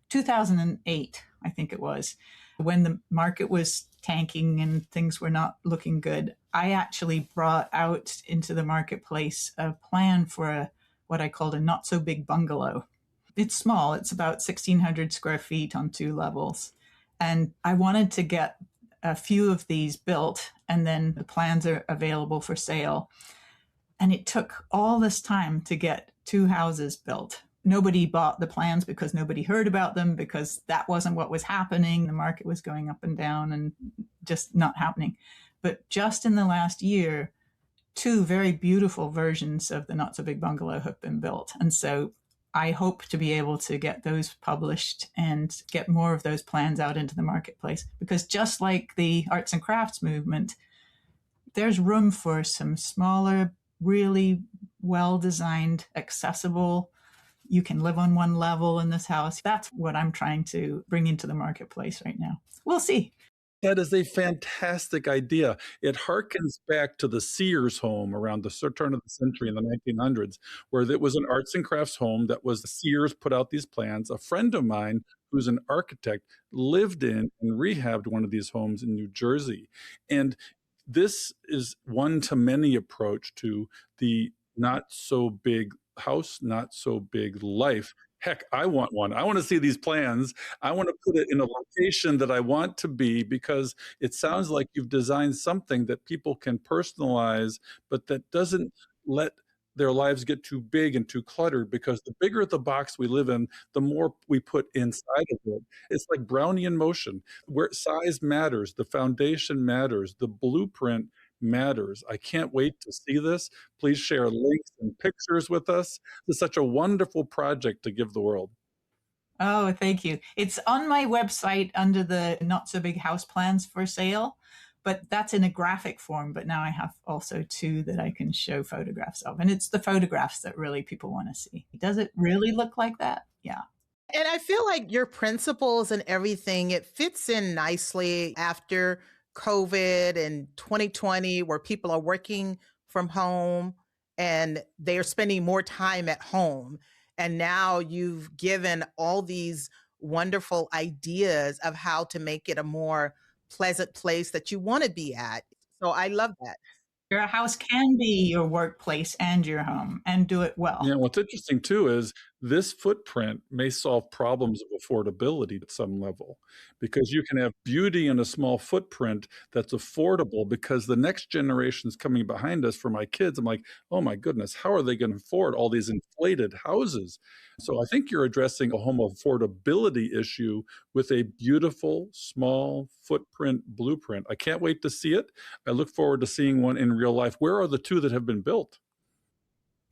2008, I think it was, when the market was tanking and things were not looking good, I actually brought out into the marketplace a plan for what I called a not so big bungalow. It's small, it's about 1,600 square feet on 2 levels. And I wanted to get a few of these built, and then the plans are available for sale. And it took all this time to get 2 houses built. Nobody bought the plans because nobody heard about them, because that wasn't what was happening. The market was going up and down and just not happening. But just in the last year, 2 very beautiful versions of the Not So Big Bungalow have been built. And so I hope to be able to get those published and get more of those plans out into the marketplace. Because just like the arts and crafts movement, there's room for some smaller, really well-designed, accessible, you can live on one level in this house. That's what I'm trying to bring into the marketplace right now. We'll see. That is a fantastic idea. It harkens back to the Sears home around the turn of the century in the 1900s, where it was an arts and crafts home that was Sears put out these plans. A friend of mine who's an architect lived in and rehabbed one of these homes in New Jersey. And this is one-to-many approach to the not so big house, not so big life. Heck, I want one. I want to see these plans. I want to put it in a location that I want to be, because it sounds like you've designed something that people can personalize, but that doesn't let their lives get too big and too cluttered, because the bigger the box we live in, the more we put inside of it. It's like Brownian motion, where size matters, the foundation matters, the blueprint matters. I can't wait to see this. Please share links and pictures with us. It's such a wonderful project to give the world. Oh, thank you. It's on my website under the Not So Big House Plans for sale, but that's in a graphic form. But now I have also 2 that I can show photographs of. And it's the photographs that really people want to see. Does it really look like that? Yeah. And I feel like your principles and everything, it fits in nicely after COVID and 2020, where people are working from home and they're spending more time at home. And now you've given all these wonderful ideas of how to make it a more pleasant place that you want to be at. So I love that. Your house can be your workplace and your home, and do it well. Yeah, what's interesting too is this footprint may solve problems of affordability at some level, because you can have beauty in a small footprint that's affordable, because the next generation's coming behind us. For my kids, I'm like, oh my goodness, how are they going to afford all these inflated houses? So I think you're addressing a home affordability issue with a beautiful small footprint blueprint. I can't wait to see it. I look forward to seeing one in real life. Where are the two that have been built?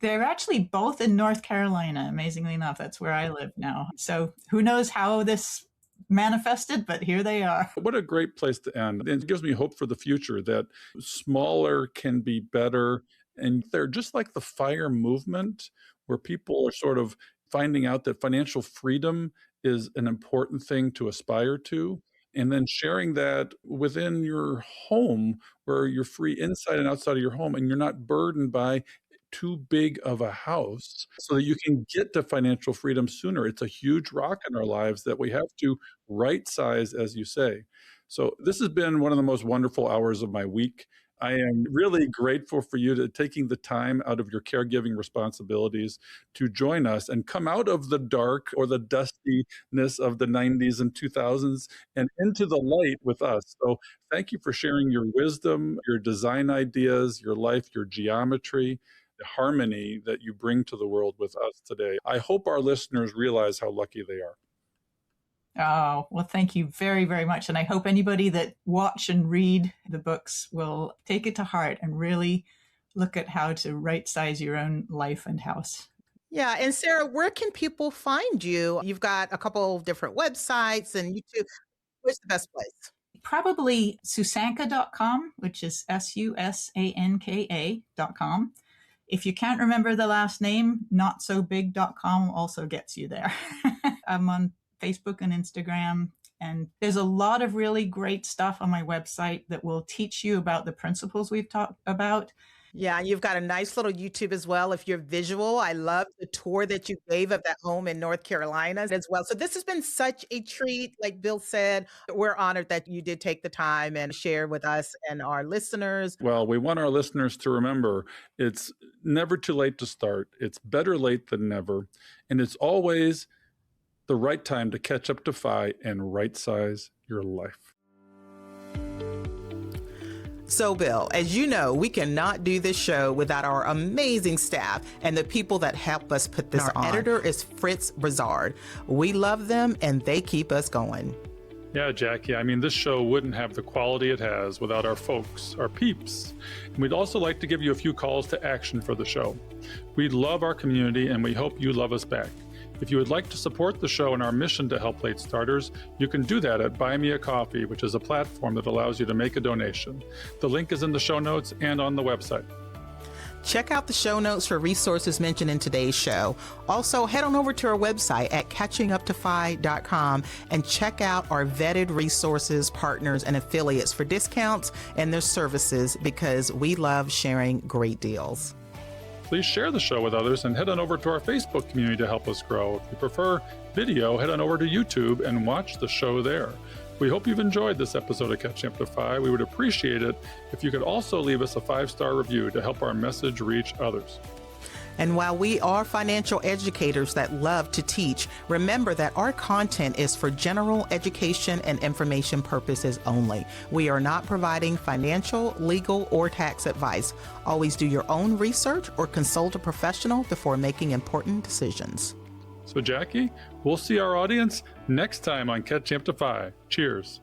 They're actually both in North Carolina, amazingly enough. That's where I live now. So who knows how this manifested, but here they are. What a great place to end. It gives me hope for the future that smaller can be better. And they're just like the FIRE movement, where people are sort of finding out that financial freedom is an important thing to aspire to. And then sharing that within your home, where you're free inside and outside of your home, and you're not burdened by too big of a house, so that you can get to financial freedom sooner. It's a huge rock in our lives that we have to right size, as you say. So this has been one of the most wonderful hours of my week. I am really grateful for you to taking the time out of your caregiving responsibilities to join us and come out of the dark or the dustiness of the 90s and 2000s and into the light with us. So thank you for sharing your wisdom, your design ideas, your life, your geometry, the harmony that you bring to the world with us today. I hope our listeners realize how lucky they are. Oh, well, thank you very, very much. And I hope anybody that watch and read the books will take it to heart and really look at how to right size your own life and house. Yeah. And Sarah, where can people find you? You've got a couple of different websites and YouTube. Where's the best place? Probably Susanka.com, which is SUSANKA.com. If you can't remember the last name, notsobig.com also gets you there. I'm on Facebook and Instagram, and there's a lot of really great stuff on my website that will teach you about the principles we've talked about. Yeah, you've got a nice little YouTube as well if you're visual. I love the tour that you gave of that home in North Carolina as well. So this has been such a treat. Like Bill said, we're honored that you did take the time and share with us and our listeners. Well, we want our listeners to remember it's never too late to start. It's better late than never. And it's always the right time to catch up to FI and right size your life. So, Bill, as you know, we cannot do this show without our amazing staff and the people that help us put this on. Our editor is Fritz Brizard. We love them and they keep us going. Yeah, Jackie, I mean, this show wouldn't have the quality it has without our folks, our peeps. And we'd also like to give you a few calls to action for the show. We love our community and we hope you love us back. If you would like to support the show and our mission to help late starters, you can do that at Buy Me a Coffee, which is a platform that allows you to make a donation. The link is in the show notes and on the website. Check out the show notes for resources mentioned in today's show. Also, head on over to our website at catchinguptofi.com and check out our vetted resources, partners, and affiliates for discounts and their services, because we love sharing great deals. Please share the show with others and head on over to our Facebook community to help us grow. If you prefer video, head on over to YouTube and watch the show there. We hope you've enjoyed this episode of Catching Up to FI. We would appreciate it if you could also leave us a 5-star review to help our message reach others. And while we are financial educators that love to teach, remember that our content is for general education and information purposes only. We are not providing financial, legal, or tax advice. Always do your own research or consult a professional before making important decisions. So, Jackie, we'll see our audience next time on Catching Up to FI. Cheers.